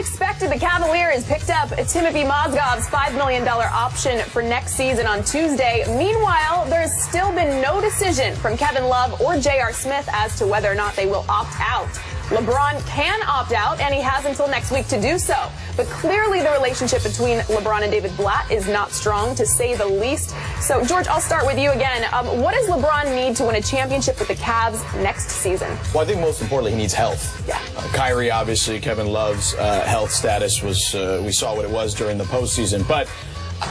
expected, the Cavaliers picked up Timothy Mozgov's $5 million option for next season on Tuesday. Meanwhile, there has still been no decision from Kevin Love or J.R. Smith as to whether or not they will opt out. LeBron can opt out, and he has until next week to do so. But clearly the relationship between LeBron and David Blatt is not strong, to say the least. So, George, I'll start with you again. What does LeBron need to win a championship with the Cavs next season? Well, I think most importantly, he needs health. Yeah. Kyrie, obviously, Kevin Love's health status was, we saw what it was during the postseason. But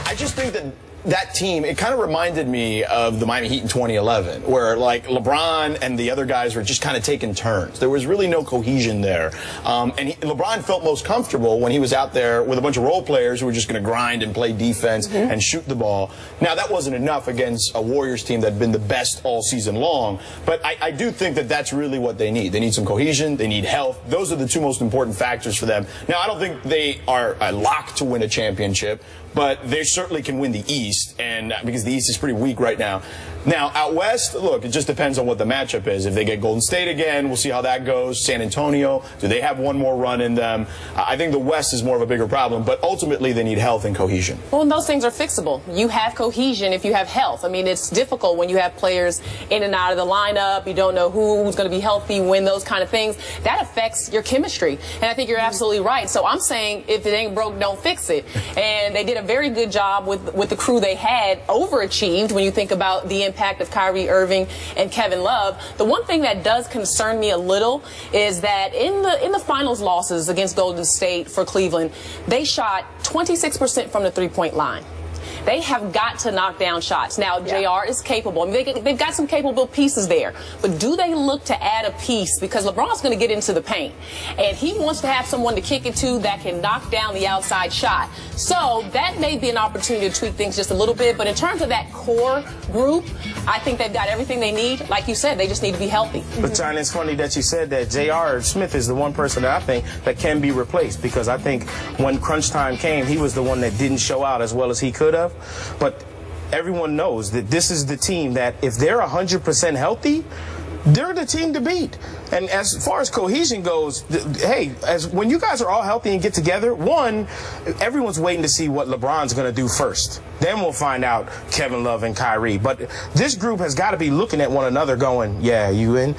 I just think that team, it kind of reminded me of the Miami Heat in 2011, where like LeBron and the other guys were just kind of taking turns. There was really no cohesion there. LeBron felt most comfortable when he was out there with a bunch of role players who were just going to grind and play defense and shoot the ball. Now, that wasn't enough against a Warriors team that had been the best all season long, but I do think that that's really what they need. They need some cohesion. They need health. Those are the two most important factors for them. Now, I don't think they are a lock to win a championship, but they certainly can win the East, and because the East is pretty weak right now. Now, out West, look, it just depends on what the matchup is. If they get Golden State again, we'll see how that goes. San Antonio, do they have one more run in them? I think the West is more of a bigger problem, but ultimately they need health and cohesion. Well, and those things are fixable. You have cohesion if you have health. I mean, it's difficult when you have players in and out of the lineup. You don't know who's going to be healthy, when, those kind of things. That affects your chemistry, and I think you're absolutely right. So I'm saying if it ain't broke, don't fix it. And they did a very good job with the crew they had, overachieved when you think about the impact of Kyrie Irving and Kevin Love. The one thing that does concern me a little is that in the finals losses against Golden State for Cleveland, they shot 26% from the three-point line. They have got to knock down shots. Now, JR is capable. I mean, they've got some capable pieces there. But do they look to add a piece? Because LeBron's going to get into the paint. And he wants to have someone to kick it to that can knock down the outside shot. So that may be an opportunity to tweak things just a little bit. But in terms of that core group, I think they've got everything they need. Like you said, they just need to be healthy. But, China, it's funny that you said that J.R. Smith is the one person that I think that can be replaced. Because I think when crunch time came, he was the one that didn't show out as well as he could have. But everyone knows that this is the team that if they're 100% healthy, they're the team to beat. And as far as cohesion goes, hey, when you guys are all healthy and get together, one, everyone's waiting to see what LeBron's going to do first. Then we'll find out Kevin Love and Kyrie. But this group has got to be looking at one another going, yeah, you in?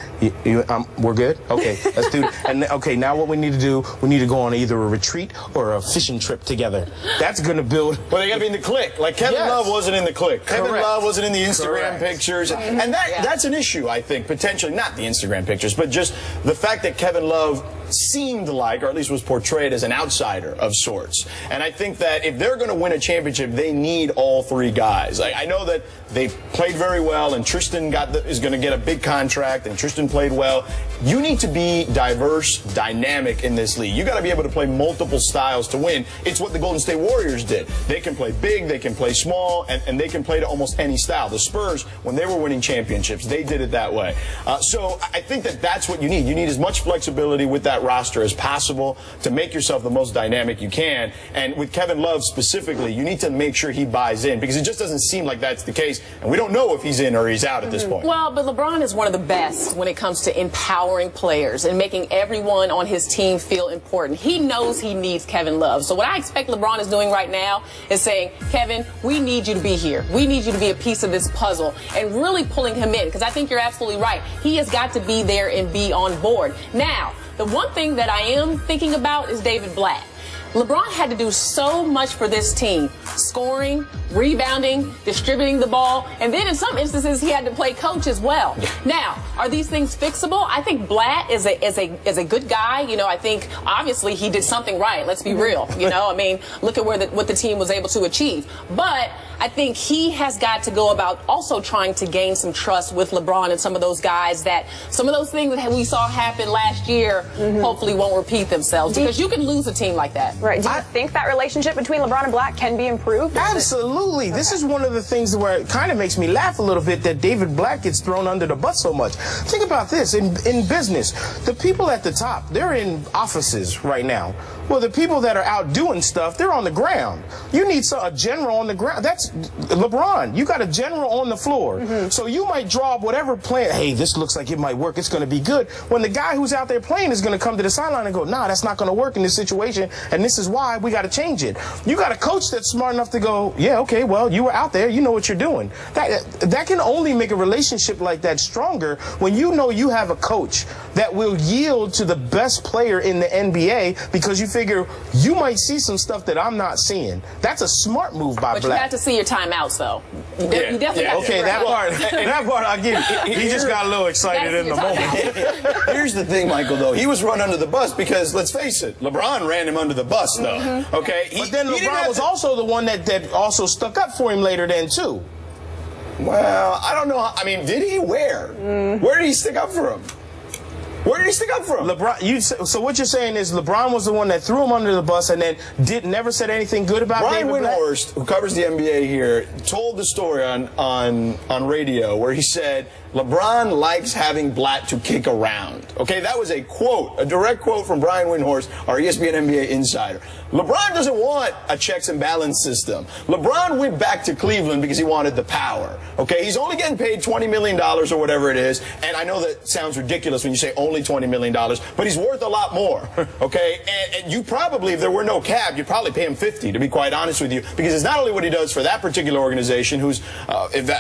We're good? Okay, let's do it. And, okay, now what we need to do, we need to go on either a retreat or a fishing trip together. That's going to build. Well, they got to be in the clique. Like Kevin Love wasn't in the clique. Kevin Love wasn't in the Instagram pictures. And that's an issue, I think, potentially. Not the Instagram pictures, but just the fact that Kevin Love seemed like, or at least was portrayed as an outsider of sorts. And I think that if they're going to win a championship, they need all three guys. I know that they played very well, and Tristan is going to get a big contract, and Tristan played well. You need to be diverse, dynamic in this league. You got to be able to play multiple styles to win. It's what the Golden State Warriors did. They can play big, they can play small, and they can play to almost any style. The Spurs, when they were winning championships, they did it that way. So I think that that's what you need. You need as much flexibility with that roster as possible to make yourself the most dynamic you can. And with Kevin Love specifically, you need to make sure he buys in, because it just doesn't seem like that's the case. And we don't know if he's in or he's out at this point. Well, but LeBron is one of the best when it comes to empowering players and making everyone on his team feel important. He knows he needs Kevin Love. So what I expect LeBron is doing right now is saying, Kevin, we need you to be here. We need you to be a piece of this puzzle, and really pulling him in, because I think you're absolutely right. He has got to be there and be on board. Now, the one thing that I am thinking about is David Blatt. LeBron had to do so much for this team, scoring, rebounding, distributing the ball, and then in some instances he had to play coach as well. Now, are these things fixable? I think Blatt is a good guy. You know, I think obviously he did something right. Let's be real. You know, I mean, look at what the team was able to achieve. But I think he has got to go about also trying to gain some trust with LeBron and some of those guys, that some of those things that we saw happen last year hopefully won't repeat themselves, because you can lose a team like that. Right. Do you think that relationship between LeBron and Blatt can be improved? Absolutely. This is one of the things where it kind of makes me laugh a little bit that David Blatt gets thrown under the bus so much. Think about this. In business, the people at the top, they're in offices right now. Well, the people that are out doing stuff, they're on the ground. You need a general on the ground. That's LeBron. You got a general on the floor. So you might draw up whatever plan. Hey, this looks like it might work. It's going to be good. When the guy who's out there playing is going to come to the sideline and go, nah, that's not going to work in this situation, and this is why we got to change it. You got a coach that's smart enough to go, yeah, okay, well, you were out there. You know what you're doing. That can only make a relationship like that stronger when you know you have a coach that will yield to the best player in the NBA because you figure you might see some stuff that I'm not seeing. That's a smart move by But Black. you have to see your timeouts, though. You definitely have to Okay, that part I'll give you. He just got a little excited in the moment. Here's the thing, Michael, though. He was run under the bus because, let's face it, LeBron ran him under the bus, though. Okay? But then LeBron was also the one that also stuck up for him later then, too. Well, I don't know. I mean, did he? Where? Where did he stick up for him? Where did he stick up for him? LeBron. So what you're saying is LeBron was the one that threw him under the bus and then never said anything good about Brian David Black? Windhorst, who covers the NBA here, told the story on radio where he said LeBron likes having Black to kick around. Okay, that was a quote, a direct quote from Brian Windhorst, our ESPN NBA insider. LeBron doesn't want a checks and balance system. LeBron went back to Cleveland because he wanted the power. Okay, he's only getting paid $20 million or whatever it is, and I know that sounds ridiculous when you say only $20 million, but he's worth a lot more. Okay, and you probably, if there were no cap, you'd probably pay him 50, to be quite honest with you, because it's not only what he does for that particular organization, whose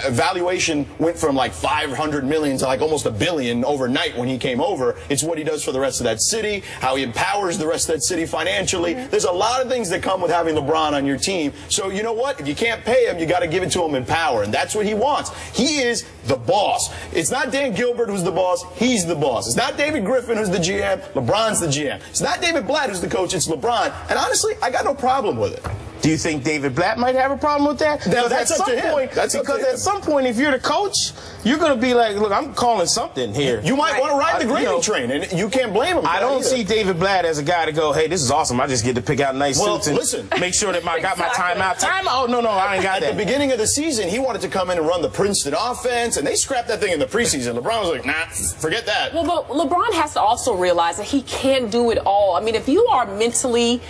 valuation went from like 500 million to like almost $1 billion overnight when he came over. It's what he does for the rest of that city, how he empowers the rest of that city financially. There's a lot of things that come with having LeBron on your team. So you know what? If you can't pay him, you got to give it to him in power, and that's what he wants. He is the boss. It's not Dan Gilbert who's the boss. He's the boss. It's not David Griffin who's the GM. LeBron's the GM. It's not David Blatt who's the coach. It's LeBron. And honestly, I got no problem with it. Do you think David Blatt might have a problem with that? That's up to him. Because at some point, if you're the coach, you're going to be like, look, I'm calling something here. You might want to ride the gravy train, and you can't blame him. I don't see David Blatt as a guy to go, hey, this is awesome. I just get to pick out nice suits and make sure that I got my timeout. Oh, no, I ain't got that. At the beginning of the season, he wanted to come in and run the Princeton offense, and they scrapped that thing in the preseason. LeBron was like, nah, forget that. Well, but LeBron has to also realize that he can't do it all. I mean, if you are mentally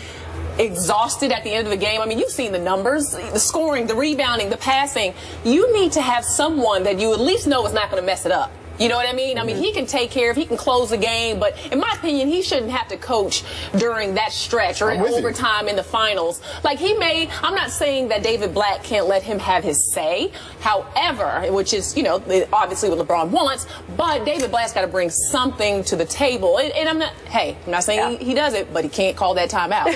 exhausted at the end of the game, I mean, you've seen the numbers, the scoring, the rebounding, the passing. You need to have someone that you at least know is not going to mess it up. You know what I mean? I mean, he can take care of, he can close the game, but in my opinion, he shouldn't have to coach during that stretch or in overtime in the finals. Like I'm not saying that David Blatt can't let him have his say. However, which is, you know, obviously what LeBron wants, but David Blatt's got to bring something to the table. And I'm not saying he does it, but he can't call that timeout.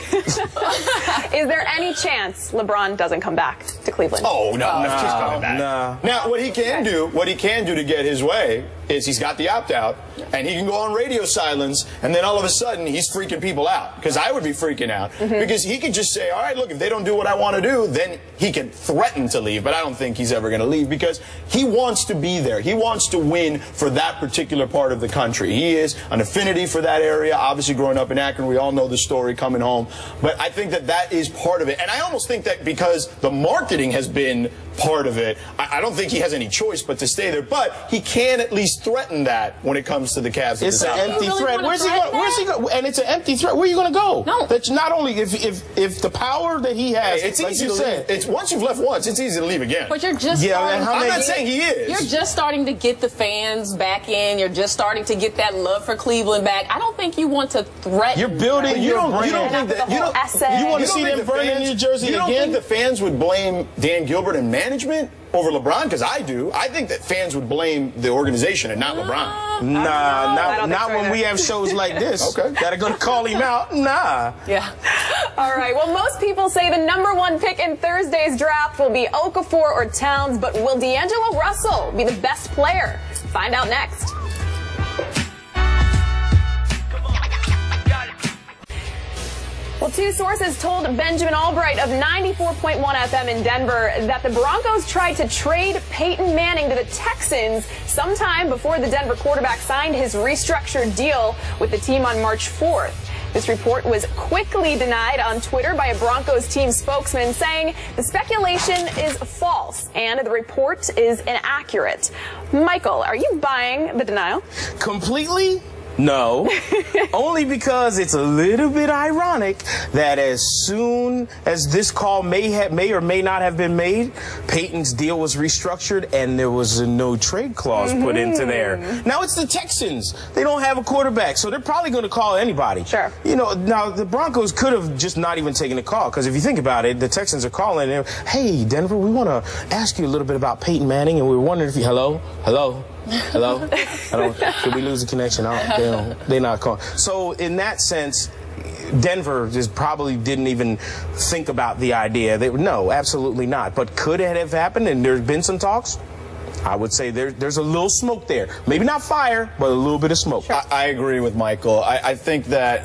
Is there any chance LeBron doesn't come back to Cleveland? Oh, no, he's coming back. No. Now, what he can do to get his way is he's got the opt-out, and he can go on radio silence, and then all of a sudden he's freaking people out. Because I would be freaking out. Because he could just say, all right, look, if they don't do what I want to do, then he can threaten to leave. But I don't think he's ever going to leave because he wants to be there. He wants to win for that particular part of the country. He is an affinity for that area. Obviously, growing up in Akron, we all know the story coming home. But I think that that is part of it. And I almost think that because the marketing has been part of it, I don't think he has any choice but to stay there. But he can at least threaten that when it comes to the Cavs. It's an empty threat. Where's he going? And it's an empty threat. Where are you going to go? No. That's not only if the power that he has. It's like easy you to said. leave. It's once you've left once, it's easy to leave again. But you're just I'm not saying he is. You're just starting to get the fans back in. You're just starting to get that love for Cleveland back. I don't think you want to threaten. You're building your brand. You don't think that you want to see them burning New Jersey again? You don't think the fans would blame Dan Gilbert and management over LeBron? Because I do. I think that fans would blame the organization and not LeBron. Nah, not when we have shows like this that are going to call him out. Nah. Yeah. All right. Well, most people say the #1 pick in Thursday's draft will be Okafor or Towns, but will D'Angelo Russell be the best player? Find out next. Well, two sources told Benjamin Albright of 94.1 FM in Denver that the Broncos tried to trade Peyton Manning to the Texans sometime before the Denver quarterback signed his restructured deal with the team on March 4th. This report was quickly denied on Twitter by a Broncos team spokesman, saying the speculation is false and the report is inaccurate. Michael, are you buying the denial? Completely? No, only because it's a little bit ironic that as soon as this call may or may not have been made, Peyton's deal was restructured and there was a no trade clause put into there. Now it's the Texans. They don't have a quarterback, so they're probably going to call anybody. Sure. You know, now the Broncos could have just not even taken a call, because if you think about it, the Texans are calling and, hey, Denver, we want to ask you a little bit about Peyton Manning, and we were wondering if you, hello? Did we lose the connection? They're not calling. So in that sense, Denver just probably didn't even think about the idea. No, absolutely not. But could it have happened and there's been some talks? I would say there's a little smoke there. Maybe not fire, but a little bit of smoke. Sure. I agree with Michael. I think that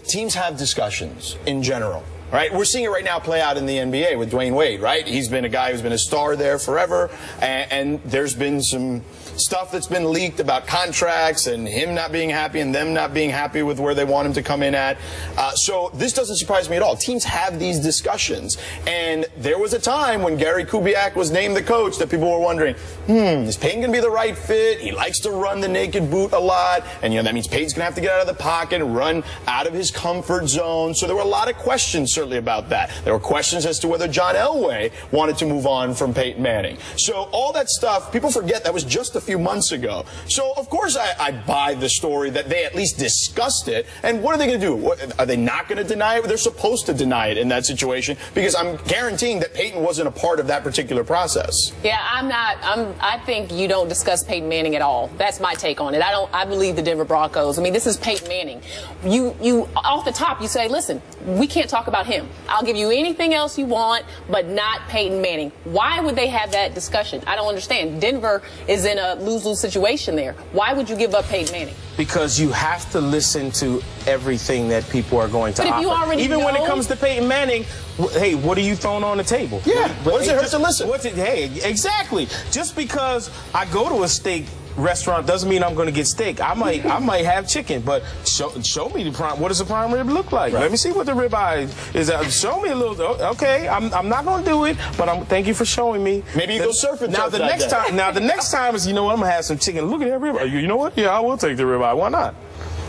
teams have discussions in general. Right, we're seeing it right now play out in the NBA with Dwayne Wade, right? He's been a guy who's been a star there forever, and there's been some stuff that's been leaked about contracts and him not being happy and them not being happy with where they want him to come in at. So this doesn't surprise me at all. Teams have these discussions, and there was a time when Gary Kubiak was named the coach that people were wondering, is Peyton going to be the right fit? He likes to run the naked boot a lot, and that means Peyton's going to have to get out of the pocket and run out of his comfort zone. So there were a lot of questions certainly about that. There were questions as to whether John Elway wanted to move on from Peyton Manning. So all that stuff, people forget that was just a few months ago. So of course I buy the story that they at least discussed it. And what are they going to do? Are they not going to deny it? They're supposed to deny it in that situation, because I'm guaranteeing that Peyton wasn't a part of that particular process. Yeah, I think you don't discuss Peyton Manning at all. That's my take on it. I believe the Denver Broncos. I mean, this is Peyton Manning. You off the top, you say, listen, we can't talk about him. I'll give you anything else you want, but not Peyton Manning. Why would they have that discussion? I don't understand. Denver is in a lose-lose situation there. Why would you give up Peyton Manning? Because you have to listen to everything that people are going to offer. But if you already Even know, when it comes to Peyton Manning, hey, what are you throwing on the table? Yeah, what does it hurt to listen? Hey, exactly. Just because I go to a steak restaurant doesn't mean I'm going to get steak. I might have chicken, but show me the prime. What does the prime rib look like? Right. Let me see what the ribeye is. Show me a little. Okay, I'm not going to do it, but thank you for showing me. Maybe you go surfing. Now the next time is, you know what, I'm going to have some chicken. Look at that ribeye. You know what? Yeah, I will take the ribeye. Why not?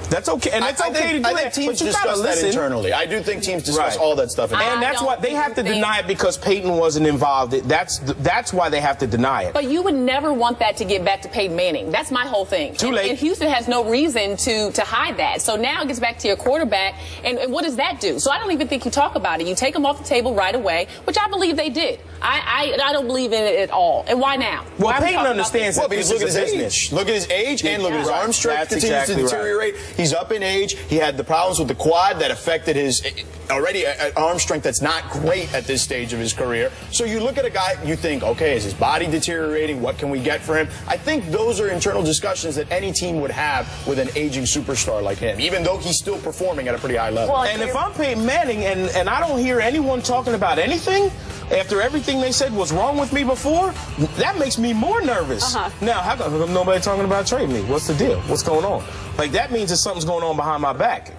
That's okay, and it's okay to do that. I think teams discuss that internally. I do think teams discuss all that stuff internally. And that's why they have to deny it, because Peyton wasn't involved. That's why they have to deny it. But you would never want that to get back to Peyton Manning. That's my whole thing. Too late. And Houston has no reason to hide that. So now it gets back to your quarterback, and what does that do? So I don't even think you talk about it. You take him off the table right away, which I believe they did. I don't believe in it at all. And why now? Well, why Peyton understands that. Well, because look at his age. Look at his age, and look at his arm strength continues to deteriorate. He's up in age. He had the problems with the quad that affected his already arm strength that's not great at this stage of his career. So you look at a guy, you think, okay, is his body deteriorating? What can we get for him? I think those are internal discussions that any team would have with an aging superstar like him, even though he's still performing at a pretty high level. Well, and if I'm Peyton Manning and I don't hear anyone talking about anything after everything they said was wrong with me before, that makes me more nervous. Now, how come nobody talking about trading me? What's the deal? What's going on? Like, that means that something's going on behind my back.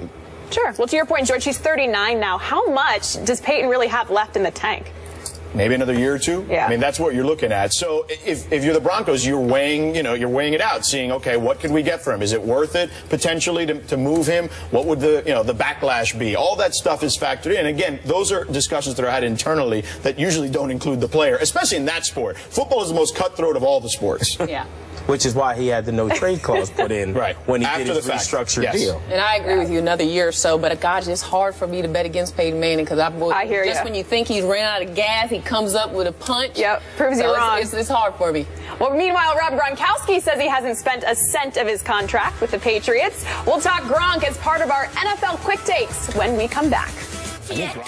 Sure. Well, to your point, George, he's 39 now. How much does Peyton really have left in the tank? Maybe another year or two. Yeah. I mean, that's what you're looking at. So if you're the Broncos, you're weighing it out, seeing, okay, what could we get for him? Is it worth it potentially to move him? What would the backlash be? All that stuff is factored in. Again, those are discussions that are had internally that usually don't include the player, especially in that sport. Football is the most cutthroat of all the sports. Yeah. Which is why he had the no trade clause put in when he After did his restructured deal. And I agree with you, another year or so, but God, it's hard for me to bet against Peyton Manning, because I hear you. Just when you think he's ran out of gas, he comes up with a punch. Yep, proves you wrong. It's hard for me. Well, meanwhile, Rob Gronkowski says he hasn't spent a cent of his contract with the Patriots. We'll talk Gronk as part of our NFL Quick Takes when we come back. Yeah.